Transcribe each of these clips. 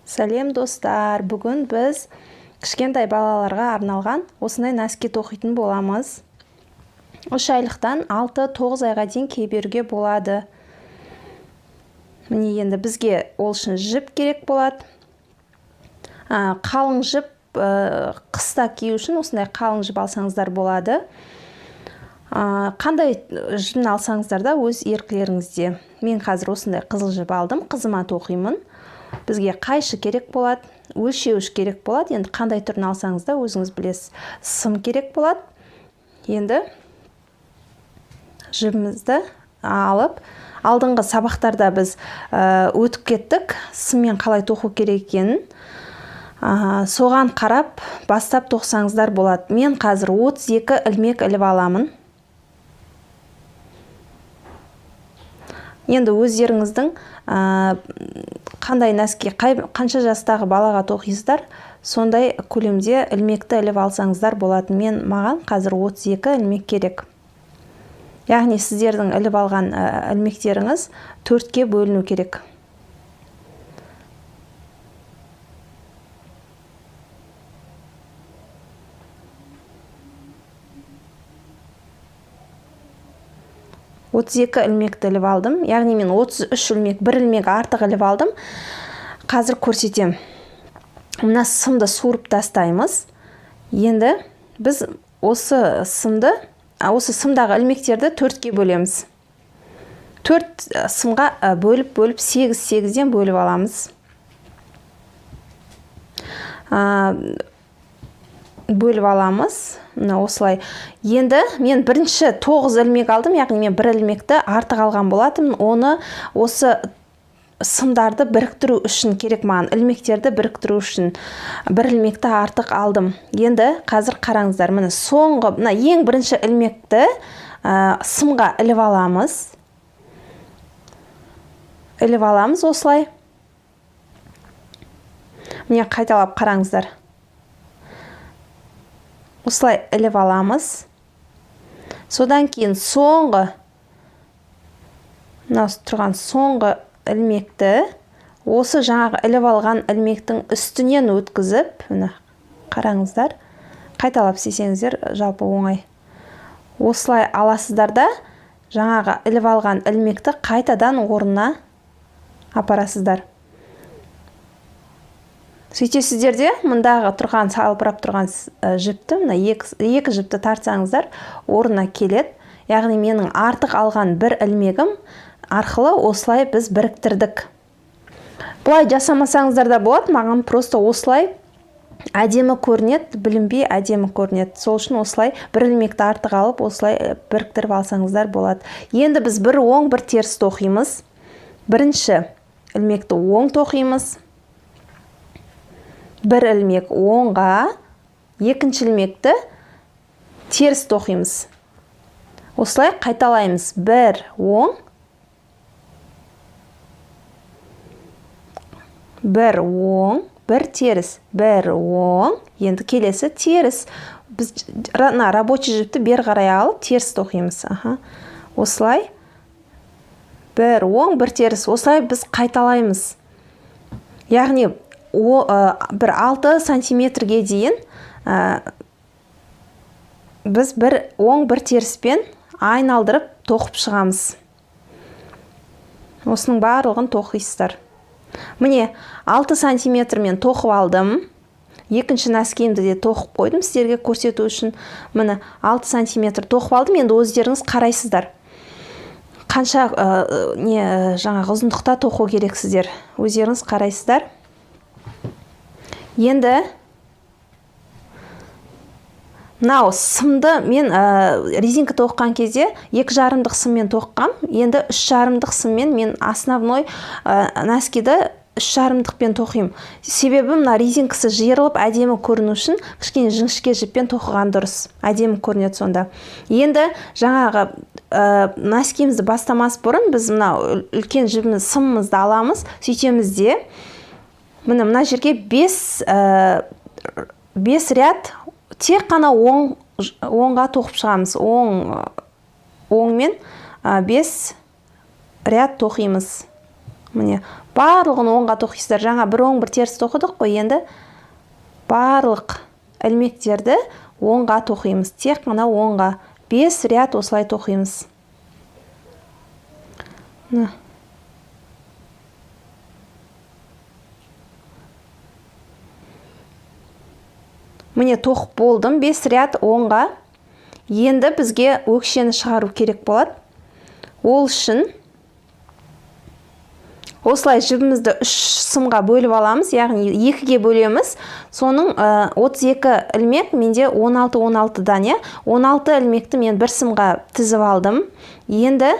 Сәлем достар, бүгін біз кішкентай балаларға арналған осындай носки тоқитын боламыз. 3 айлықтан 6-9 айға дейін кие беруге болады. Міне енді бізге ол үшін жіп керек болады. Қалың жіп қыста кию үшін осындай қалың жіп алсаңыздар болады. Қандай жібін алсаңыздар да өз еркілеріңізде. Мен қазір осындай қызыл жіп алдым, қызыма тоқимын. Бізге қайшы керек болады, өлшеуіш керек болады. Енді қандай түрін алсаңыз да өзіңіз білесіз. Сым керек болады. Енді жібімізді алып, алдыңғы сабақтарда біз өтіп кеттік, сыммен қалай тоқу керек екенін. Соған қарап бастап тоқсаңыздар болады. Мен қазір 32 ілмек іліп аламын. Енді өздеріңіздің қандай носки, қанша жастағы балаға тоқисыздар, сондай көлемде ілмекті іліп алсаңыздар болады. Маған қазір 32 ілмек керек. Яғни сіздердің іліп алған ілмектеріңіз 4-ке бөліну керек. «32 ілмекті іліп алдым». Яғни мен 33 ілмек, 1 ілмек артық іліп алдым. Қазір көрсетем. Мына сымды суырып тастаймыз. Енді біз осы сымдағы ілмектерді 4-ке бөлеміз. 4 сымға бөліп 8-8-ден бөліп аламыз. Бөліп аламыз. Мына осылай. Енді мен бірінші 9 ілмек алдым, яғни мен 1 ілмекті артық алған болатым. Оны осы сымдарды біріктіру үшін керек маған, ілмектерді біріктіру үшін 1 ілмекті артық алдым. Енді қазір қараңыздар, міне соңғы, мына ең бірінші ілмекті сымға іліп аламыз. Іліп аламыз осылай. Міне қайталап қараңыздар. Осылай іліп аламыз. Содан кейін соңғы ілмекті осы жаңағы іліп алған ілмектің үстінен өткізіп, қараңыздар, қайталап істесеңіздер жалпы оңай. Осылай аласыздар да жаңағы іліп алған ілмекті қайтадан орнына апарасыздар. Сөйтесіздерде мұндағы тұрған, салбырап тұрған жіпті, екі жіпті тартсаңыздар, орнына келеді. Яғни менің артық алған 1 ілмегім арқылы осылай біз біріктірдік. Бұлай жасамасаңыздар да болады, маған просто осылай әдемі көрінеді, білінбей әдемі көрінеді. Сол үшін осылай 1 ілмекті артық алып, осылай біріктіріп алсаңыздар болады. Енді біз бір оң, бір теріс тоқимыз. Бірінші ілмекті оң тоқимыз. 1 ілмек оңға, екінші ілмекті теріс тоқимыз. Осылай қайталаймыз. 1 оң, 1 оң, 1 теріс, 1 оң, енді келесі теріс. Біз рабочий жіпті бер қарай алып, теріс тоқимыз. Осылай 1 оң, 1 теріс. Осылай біз қайталаймыз. Яғни бір 6 сантиметрге дейін біз бір оң, бір теріспен айналдырып тоқып шығамыз. Осының барлығын тоқисыздар. Міне 6 сантиметрмен тоқып алдым. Екінші носкиімді де тоқып қойдым сіздерге көрсету үшін. Міне 6 сантиметр тоқып алдым. Енді өздеріңіз қарайсыздар. Қанша жаңағы ұзындықта тоқу керексіздер. Өздеріңіз қарайсыздар. Енді мынау сымды мен резинка тоққан кезде 2,5 сыммен тоққам. Енді 3,5 сыммен мен основной носкиді 3,5-пен тоқим. Себебі мына резинкасы жиырылып әдемі көріну үшін кішкене жіңішке жіппен тоқыған дұрыс. Әдемі көрінеді сонда. Енді жаңағы носкиімізді бастамас бұрын біз мына үлкен жібіміз, сымымызды аламыз. Сөйтеміз де мына жерге 5 ряд тек қана оңға тоқып шығамыз. Оңмен 5 ряд тоқимыз. Міне Барлығын оңға тоқисыздар. Жаңа бір оң бір теріс тоқыдық қой, енді барлық ілмектерді оңға тоқимыз. Тек қана оңға 5 ряд осылай тоқимыз. Міне тоқып болдым, 5 ряд оңға. Енді бізге өкшені шығару керек болады. Ол үшін осылай жібімізді 3 сымға бөліп аламыз, яғни 2-ге бөлеміз. Соның 32 ілмек, менде 16-16-дан, 16 ілмекті мен бір сымға тізіп алдым. Енді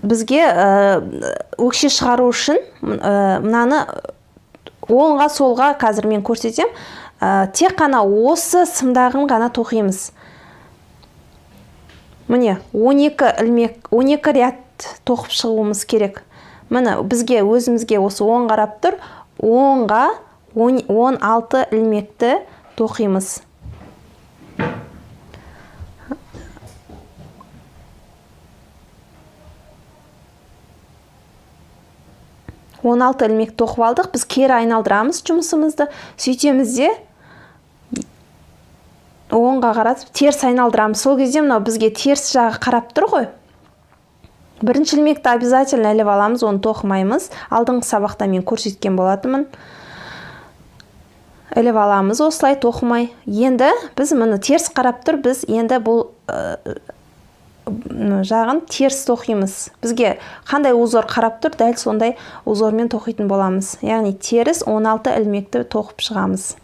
бізге өкше шығару үшін мынаны оңға солға қазір мен көрсетем. Тек қана осы сымдағын ғана тоқимыз. Міне 12 ілмек, 12 ряд тоқып шығуымыз керек. Міне бізге өзімізге осы оң қарап тұр. Оңға 16 ілмекті тоқимыз. Он алты ілмек тоқып алдық. Біз кері айналдырамыз жұмысымызды. Сөйтеміз де оңға қаратып теріс айналдырамыз. Сол кезде мынау бізге теріс жағы қарап тұр ғой. Бірінші ілмекті обязательно іліп аламыз, оны тоқымаймыз. Алдыңғы сабақта мен көрсеткен болатынмын. Іліп аламыз, осылай тоқымай. Енді біз мұны теріс қарап тұр, біз енді бұл жағын теріс тоқимыз. Бізге қандай узор қарап тұр, дәл сондай узормен тоқитын боламыз. Яғни теріс 16 ілмекті тоқып шығамыз.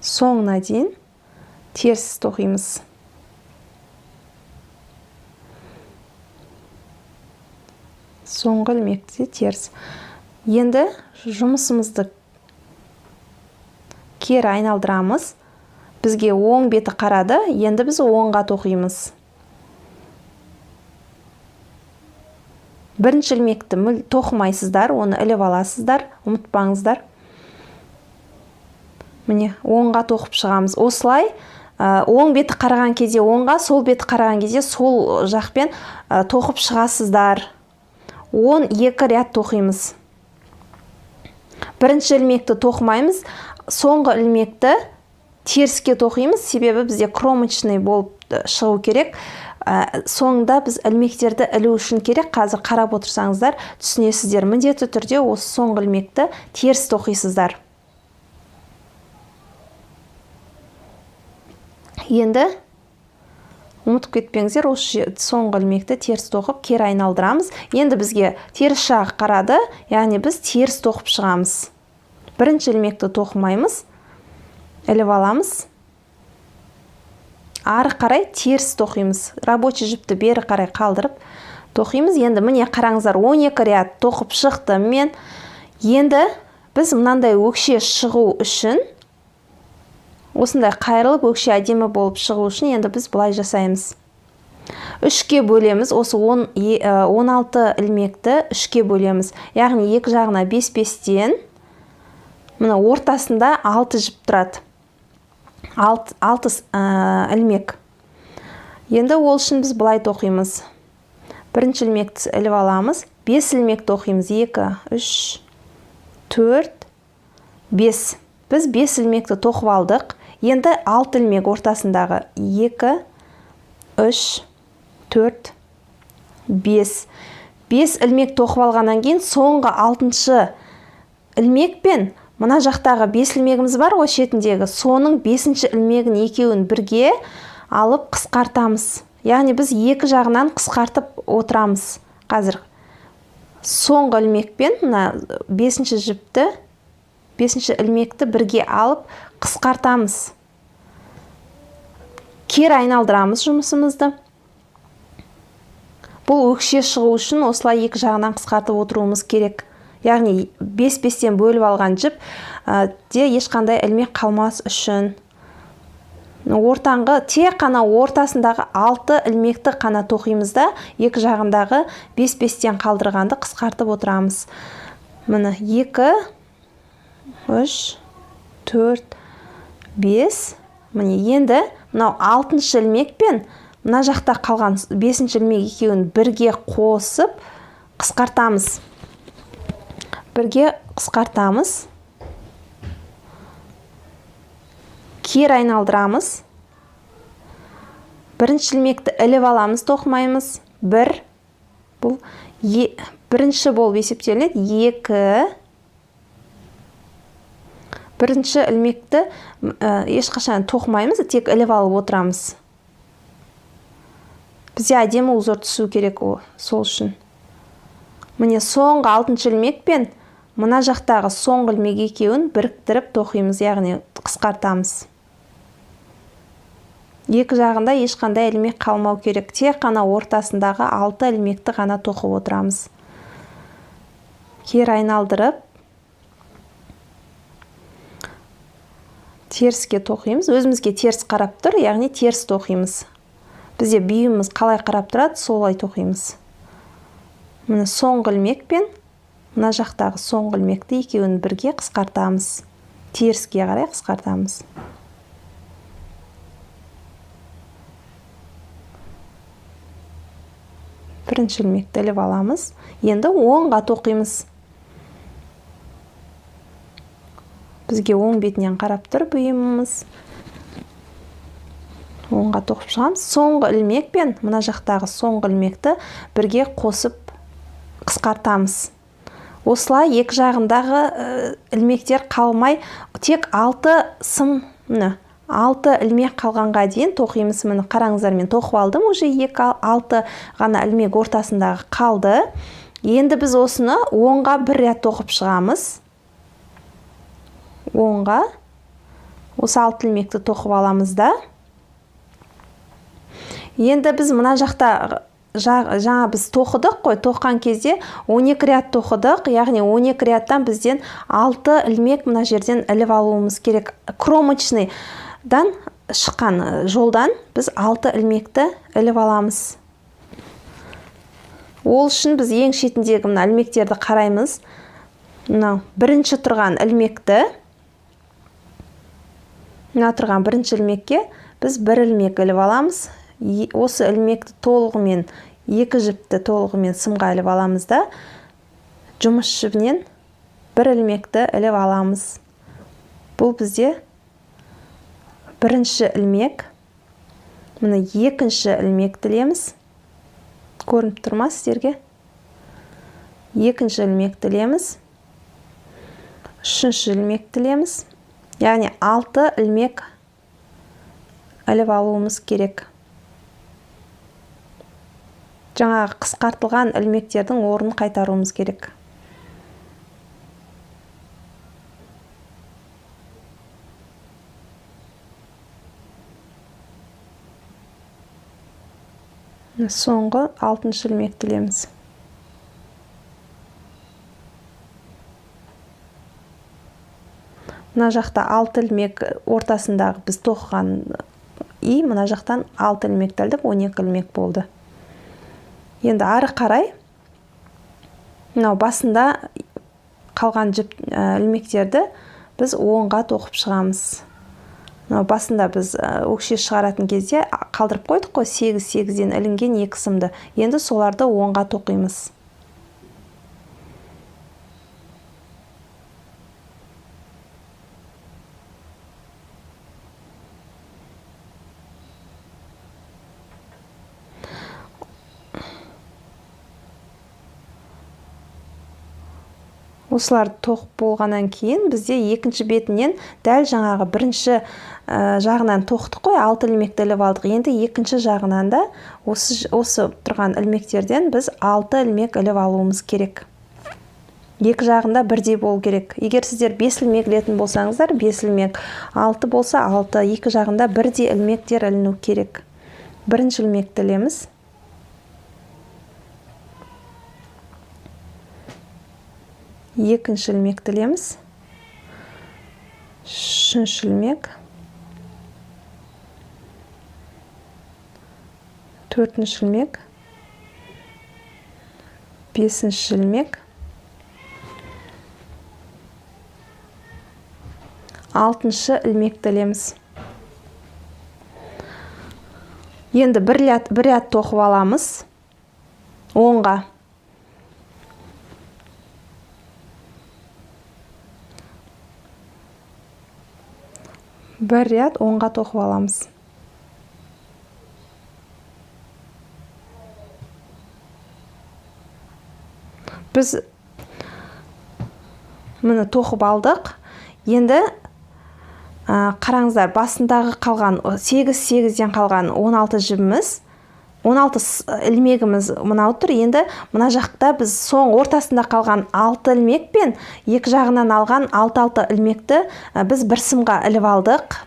Соңына дейін теріс тоқимыз. Соңғы ілмекте теріс. Енді жұмысымызды кері айналдырамыз. Бізге оң беті қарады, енді біз оңға тоқимыз. Бірінші ілмекті тоқымайсыздар, оны іліп аласыздар, ұмытпаңыздар. Міне, оңға тоқып шығамыз. Осылай оң беті қараған кезде оңға, сол беті қараған кезде сол жақпен тоқып шығасыздар. 12 ряд тоқимыз. Бірінші ілмекті тоқымаймыз, соңғы ілмекті теріске тоқимыз, себебі бізде кромочный болып шығу керек. Соңында біз ілмектерді ілу үшін керек. Қазір қарап отырсаңыздар, түсінесіздер. Міндетті түрде осы соңғы ілмекті теріс тоқисыздар. Енді ұмытып кетпеңіздер, осы соңғы ілмекті теріс тоқып кері айналдырамыз. Енді бізге теріс жағы қарады, яғни біз теріс тоқып шығамыз. Бірінші ілмекті тоқымаймыз, іліп аламыз. Ары қарай теріс тоқимыз. Рабочий жіпті бері қарай қалдырып тоқимыз. Енді міне қараңыздар, 12 ряд тоқып шықты мен. Енді біз мынандай өкше шығу үшін, осындай қайрылып өкше әдемі болып шығу үшін енді біз бұлай жасаймыз. 3-ке бөлеміз, осы 16 ілмекті 3-ке бөлеміз. Яғни екі жағына 5-5-тен, мына ортасында 6 жіп тұрады. 6 ілмек. Енді ол үшін біз бұлай тоқимыз. Бірінші ілмекті іліп аламыз. 5 ілмек тоқимыз. 2, 3, 4, 5. Біз 5 ілмекті тоқып алдық. Енді 6 ілмек ортасындағы 2, 3, 4, 5. 5 ілмек тоқып алғаннан кейін соңғы 6-шы ілмекпен мына жақтағы 5 ілмегіміз бар ғой шетіндегі, соның 5-ші ілмегін екеуін бірге алып қысқартамыз. Яғни біз екі жағынан қысқартып отырамыз. Қазір соңғы ілмекпен мына 5-ші жіпті, 5-ші ілмекті бірге алып қысқартамыз. Кері айналдырамыз жұмысымызды. Бұл өкше шығу үшін осылай екі жағынан қысқартып отыруымыз керек. Яғни 5-5-тен бөліп алған жіп де ешқандай ілмек қалмас үшін. Ортаңғы, тек қана ортасындағы 6 ілмекті қана тоқимыз да, екі жағындағы 5-5-тен қалдырғанды қысқартып отырамыз. Міне 2, 3, 4, 5. Міне енді мынау 6-шы ілмекпен мына жақта қалған 5-ші ілмек екеуін бірге қосып қысқартамыз. Бірге қысқартамыз. Кері айналдырамыз. Бірінші ілмекті іліп аламыз, тоқымаймыз. 1, бұл бірінші болып есептелінеді. 2, бірінші ілмекті ешқашан тоқымаймыз, тек іліп алып отырамыз. Бізде әдемі узор түсу керек сол үшін. Міне соңғы 6-ші ілмек пен мына жақтағы соңғы ілмек екеуін біріктіріп тоқимыз, яғни қысқартамыз. Екі жағында ешқандай ілмек қалмау керек. Тек қана ортасындағы 6 ілмекті ғана тоқып отырамыз. Кері айналдырып теріске тоқимыз. Өзімізге теріс қарап тұр, яғни теріс тоқимыз. Бізде бүйіміз қалай қарап тұрады, солай тоқимыз. Міне соңғы ілмек пен мына жақтағы соңғы ілмекті екеуін бірге қысқартамыз. Теріске қарай қысқартамыз. Бірінші ілмекті іліп аламыз. Енді оңға тоқимыз. Бізге оң бетінен қарап тұр бүйіміміз. Оңға тоқып шығамыз. Соңғы ілмек пен мына жақтағы соңғы ілмекті бірге қосып қысқартамыз. Осылай екі жағындағы ілмектер қалмай, тек 6 сымны 6 ілмек қалғанға дейін тоқимыз. Міне қараңыздар, мен тоқып алдым, уже 6 ғана ілмек ортасындағы қалды. Енді біз осыны оңға бір рет тоқып шығамыз. Оңға осы 6 ілмекті тоқып аламыз да. Енді біз мына жақта жаңа біз тоқыдық қой, тоққан кезде 12 рет тоқыдық, яғни 12 реттен бізден 6 ілмек мына жерден іліп алуымыз керек. Кромочныйдан шыққан жолдан біз 6 ілмекті іліп аламыз. Ол үшін біз ең шетіндегі мына ілмектерді қараймыз. Мына бірінші тұрған ілмекті, мына тұрған бірінші ілмекке біз бір ілмек іліп аламыз. Осы ілмекті толығымен, 2 жіпті толығымен сымға іліп аламыз да, жұмыс жібінен бір ілмекті іліп аламыз. Бұл бізде бірінші ілмек. Міне екінші ілмек тілеміз. Көрініп тұрма сіздерге? Екінші ілмек тілеміз. Үшінші ілмек тілеміз. Яғни 6 ілмек іліп алуымыз керек. Жаңағы қысқартылған ілмектердің орнын қайтаруымыз керек. Соңғы 6-шы ілмек тілеміз. Мына жақта 6 ілмек ортасындағы біз тоқыған мына жақтан 6 ілмек тілдік, 12 ілмек болды. Енді ары қарай мынау басында қалған жіп ілмектерді біз оңға тоқып шығамыз. Мынау басында біз өкше шығаратын кезде қалдырып қойдық қой, 8-8-ден ілінген 2 сымды. Енді соларды оңға тоқимыз. Осыларды тоқып болғаннан кейін бізде екінші бетінен дәл жаңағы бірінші жағынан тоқтық қой, 6 ілмекті іліп алдық. Енді екінші жағынан да осы тұрған ілмектерден біз 6 ілмек іліп алуымыз керек. Екі жағында бірдей болу керек. Егер сіздер 5 ілмек ілетін болсаңыздар, 5 ілмек, 6 болса 6, екі жағында бірдей ілмектер іліну керек. Бірінші ілмекті ілеміз. Екінші ілмек тілеміз. Үшінші ілмек. Төртінші ілмек. Бесінші ілмек. Алтыншы ілмек тілеміз. Енді бір ряд тоқып аламыз. Оңға. Бір ряд оңға тоқып аламыз. Біз мұны тоқып алдық. Енді қараңыздар, басындағы қалған 8-8-ден қалған 16 жібіміз, 16 ілмегіміз мынау тұр. Енді мына жақта біз соң ортасында қалған 6 ілмек пен екі жағынан алған 6 ілмекті біз бір сымға іліп алдық.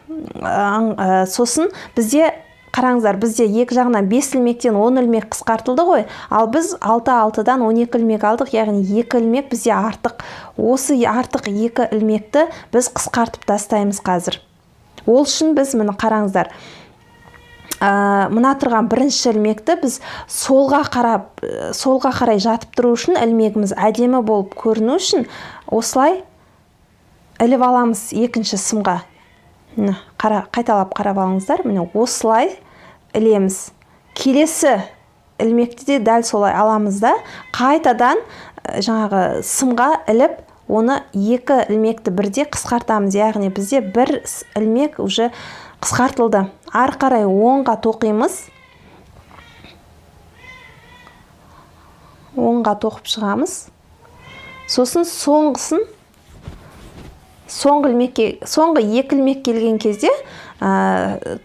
Сосын бізде қараңыздар, бізде екі жағынан 5 ілмектен 10 ілмек қысқартылды ғой. Ал біз 6-6-дан 12 ілмек алдық, яғни 2 ілмек бізде артық. Осы артық 2 ілмекті біз қысқартып тастаймыз қазір. Ол үшін біз мұны қараңыздар. Мына тұрған бірінші ілмекті біз солға қарай жатып тұру үшін, ілмегіміз әдемі болып көріну үшін осылай іліп аламыз екінші сымға. Қайталап қарап алыңыздар. Міне осылай ілеміз. Келесі ілмекті де дәл солай аламыз да, қайтадан жаңағы сымға іліп, оны 2 ілмекті бірде қысқартамыз. Яғни бізде бір ілмек уже қысқартылды. Ары қарай оңға тоқимыз. Оңға тоқып шығамыз. Сосын соңғы 2 ілмек келген кезде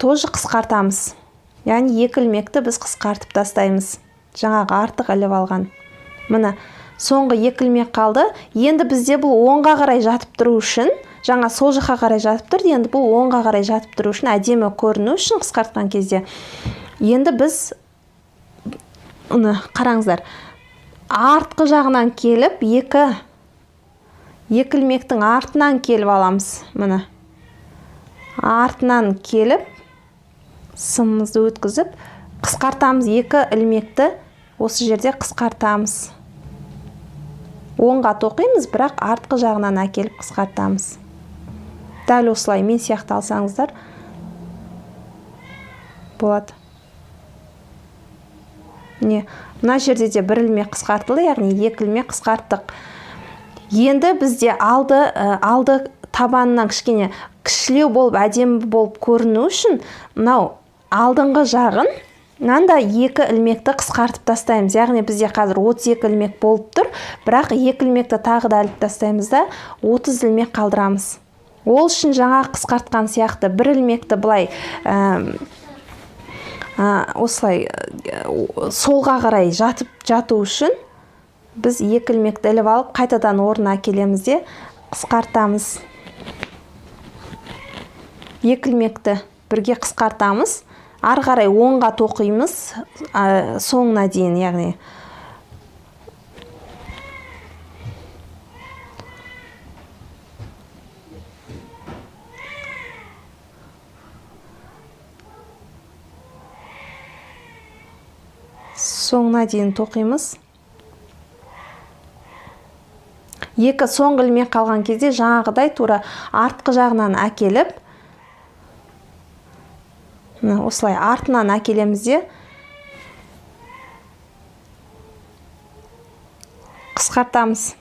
тоже қысқартамыз. Яғни 2 ілмекті біз қысқартып тастаймыз. Жаңағы артық іліп алған. Міне соңғы 2 ілмек қалды. Енді бізде бұл оңға қарай жатып тұру үшін, жаңа сол жаққа қарай жатып тұрды, енді бұл оңға қарай жатып тұру үшін, әдемі көріну үшін қысқартқан кезде. Енді біз қараңыздар, артқы жағынан келіп, 2 ілмектің артынан келіп аламыз. Міне артынан келіп, сымымызды өткізіп, қысқартамыз. 2 ілмекті осы жерде қысқартамыз. Оңға тоқимыз, бірақ артқы жағынан әкеліп қысқартамыз. Дәл осылай мен сияқты алсаңыздар болады. Мына жерде де 1 ілмек қысқартылды, яғни 2 ілмек қысқарттық. Енді бізде алды табанынан кішілеу болып, әдемі болып көріну үшін, мынау алдыңғы жағын мында 2 ілмекті қысқартып тастаймыз. Яғни бізде қазір 32 ілмек болып тұр, бірақ 2 ілмекті тағы да іліп тастаймыз да 30 ілмек қалдырамыз. Ол үшін жаңа қысқартқан сияқты 1 ілмекті былай осылай солға қарай жату үшін біз 2 ілмекті іліп алып, қайтадан орнына әкелеміз де қысқартамыз. 2 ілмекті бірге қысқартамыз. Ары қарай оңға тоқимыз соңына дейін, яғни соңына дейін тоқимыз. 2 соңғы ілмек қалған кезде жаңағыдай тура артқы жағынан әкеліп, осылай артынан әкелеміз де қысқартамыз.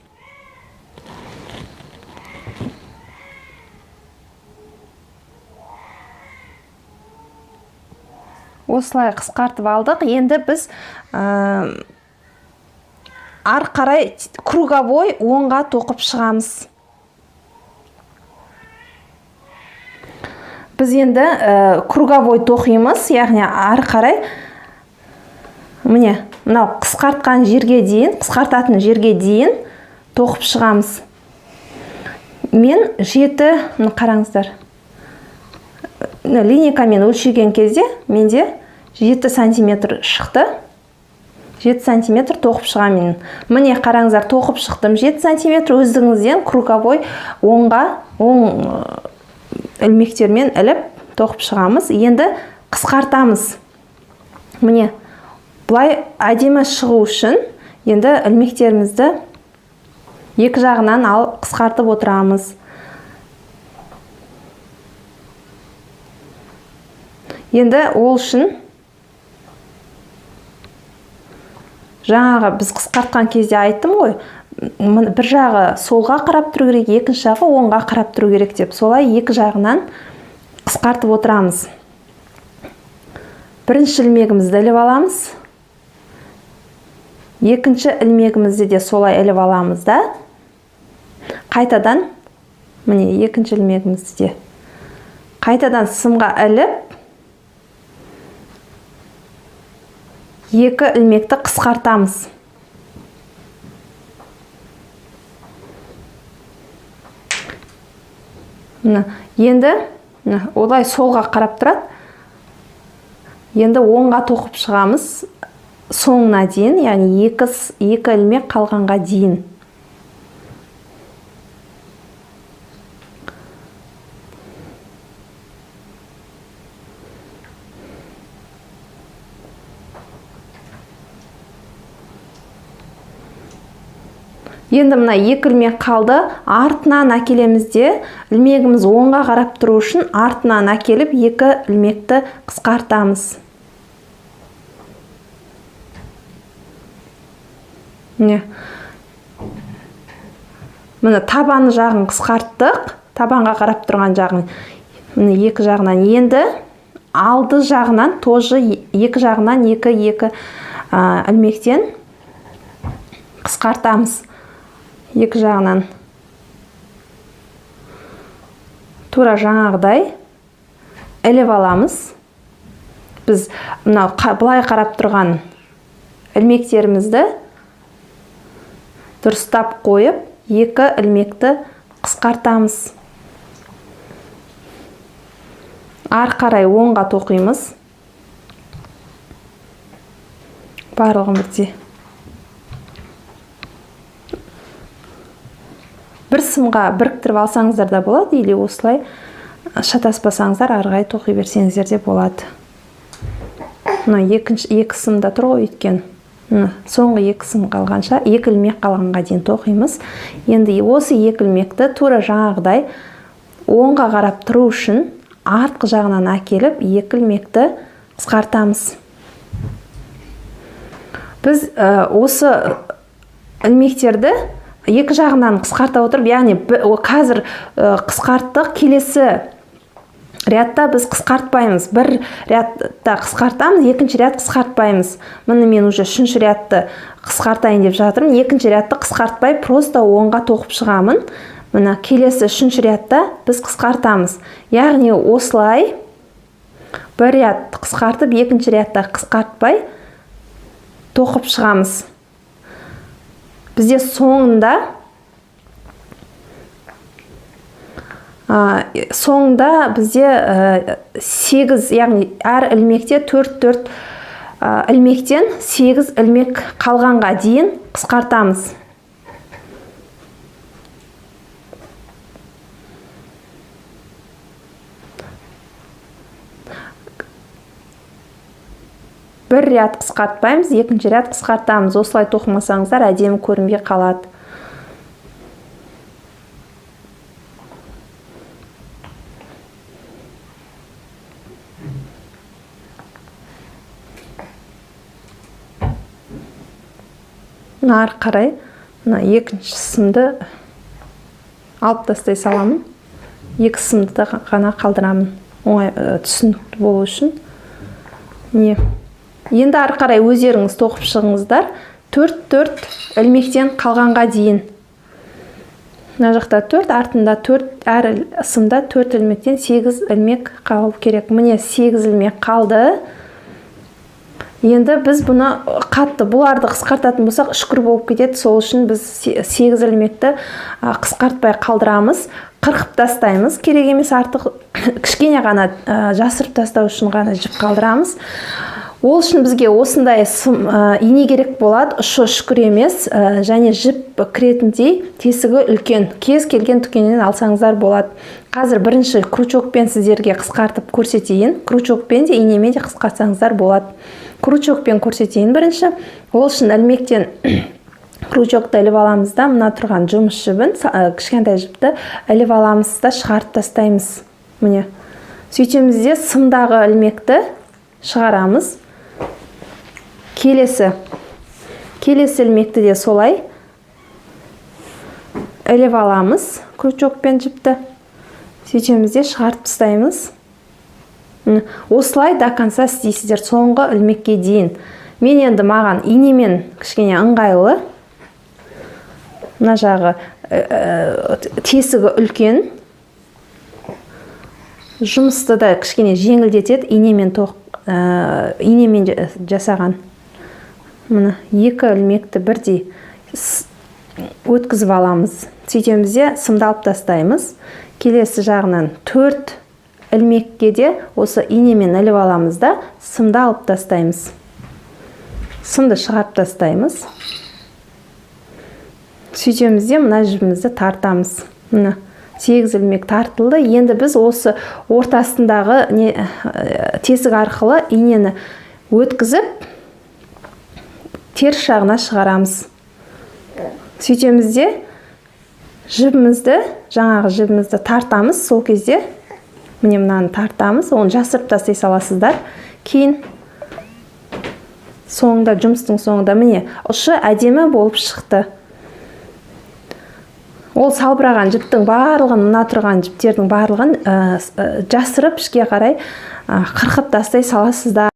Осылай қысқартып алдық. Енді біз ары қарай круговой оңға тоқып шығамыз. Біз енді круговой тоқимыз, яғни ары қарай міне мынау қысқартқан жерге дейін, қысқартатын жерге дейін тоқып шығамыз. Мен 7, қараңыздар, линейкамен өлшеген кезде менде 7 сантиметр шықты. 7 сантиметр тоқып шығамын. Міне қараңыздар, тоқып шықтым. 7 сантиметр өздігіңізден круговой оңға ілмектермен іліп тоқып шығамыз. Енді қысқартамыз. Міне бұлай әдемі шығу үшін енді ілмектерімізді екі жағынан қысқартып отырамыз. Енді ол үшін жаңағы біз қысқартқан кезде айттым ғой, бір жағы солға қарап тұру керек, екінші жағы оңға қарап тұру керек деп. Солай екі жағынан қысқартып отырамыз. Бірінші ілмегімізді іліп аламыз. Екінші ілмегімізді де солай іліп аламыз да. Қайтадан, міне екінші ілмегімізді де қайтадан сымға іліп, екі ілмекті қысқартамыз. Енді олай солға қарап тұрады. Енді оңға тоқып шығамыз соңына дейін, яғни екі ілмек қалғанға дейін. Енді мына екі ілмек қалды, артынан әкелеміз де, ілмегіміз оңға қарап тұру үшін артынан әкеліп екі ілмекті қысқартамыз. Міне табаны жағын қысқарттық, табанға қарап тұрған жағын, міне екі жағынан. Енді алды жағынан, тоже екі жағынан екі ілмектен қысқартамыз. Екі жағынан тура жаңағыдай іліп аламыз. Біз былай қарап тұрған ілмектерімізді дұрыстап қойып, екі ілмекті қысқартамыз. Ары қарай оңға тоқимыз. Барлығын бірдей. Бір сымға біріктіріп алсаңыздар да болады, или осылай шатаспасаңыздар арғай тоқи берсеңіздер де болады. Екі сымда тұр ғой өткен. Соңғы екі сым қалғанша, екі ілмек қалғанға дейін тоқимыз. Енді осы екі ілмекті тура жаңағыдай оңға қарап тұру үшін артқы жағынан әкеліп, екі ілмекті қысқартамыз. Біз осы ілмектерді екі жағынан қысқарта отырып, яғни қазір қысқарттық, келесі рядта біз қысқартпаймыз. Бір рядта қысқартамыз, екінші ряд қысқартпаймыз. Міне мен уже үшінші рядты қысқартайын деп жатырмын. Екінші рядты қысқартпай, просто оңға тоқып шығамын. Міне келесі үшінші рядта біз қысқартамыз. Яғни осылай бір ряд қысқартып, екінші рядта қысқартпай тоқып шығамыз. Бізде соңында бізде 8, яғни әр ілмекте 4 ілмектен 8 ілмек қалғанға дейін қысқартамыз. Бір ряд қысқартпаймыз, екінші ряд қысқартамыз. Осылай тоқымасаңыздар әдемі көрінбей қалады. Ары қарай екінші сымды алып тастай саламын. Екі сымды ғана қалдырамын. Оңай түсінікті болу үшін. Енді ары қарай өздеріңіз тоқып шығыңыздар. 4 ілмектен қалғанға дейін. Мына жақта 4, артында 4, әр сымда 4 ілмектен 8 ілмек қалу керек. Міне 8 ілмек қалды. Енді біз бұны қатты, бұларды қысқартатын болсақ, үшкір болып кетеді. Сол үшін біз 8 ілмекті қысқартпай қалдырамыз. Қырқып тастаймыз. Керек емес, артық кішкене ғана жасырып тастау үшін ғана жіп қалдырамыз. Ол үшін бізге осындай ине керек болады, ұшы үшкір емес, және жіп кіретіндей тесігі үлкен. Кез келген дүкеннен алсаңыздар болады. Қазір бірінші крючокпен сіздерге қысқартып көрсетейін. Крючокпен де инемен де қысқартсаңыздар болады. Крючокпен көрсетейін бірінші. Ол үшін ілмектен крючокты іліп аламыз да, мына тұрған жұмыс жібін, кішкентай жіпті іліп аламыз да шығарып тастаймыз. Міне. Сөйтеміз де сымдағы ілмекті шығарамыз. Келесі Келесі ілмекті де солай іліп аламыз крючокпен жіпті. Сөйтеміз де шығарып тастаймыз. Осылай до конца істейсіздер, соңғы ілмекке дейін. Мен енді маған инемен кішкене ыңғайлы. Мына жағы тесігі үлкен. Жұмысты да кішкене жеңілдетеді, инемен жасаған. Мына екі ілмекті бірдей өткізіп аламыз. Сөйтеміз де сымды алып тастаймыз. Келесі жағынан 4 ілмекке де осы инемен іліп аламыз да, сымды алып тастаймыз. Сымды шығарып тастаймыз. Сөйтеміз де мына жібімізді тартамыз. Мына 8 ілмек тартылды. Енді біз осы ортасындағы тесік арқылы инені өткізіп, теріс жағына шығарамыз. Сөйтеміз де жаңағы жібімізді тартамыз. Сол кезде міне мынаны тартамыз, оны жасырып тастай саласыздар. Кейін соңында, жұмыстың соңында міне ұшы әдемі болып шықты. Ол салбыраған жіптің барлығын, мына тұрған жіптердің барлығын жасырып ішке қарай қырқып тастай саласыздар.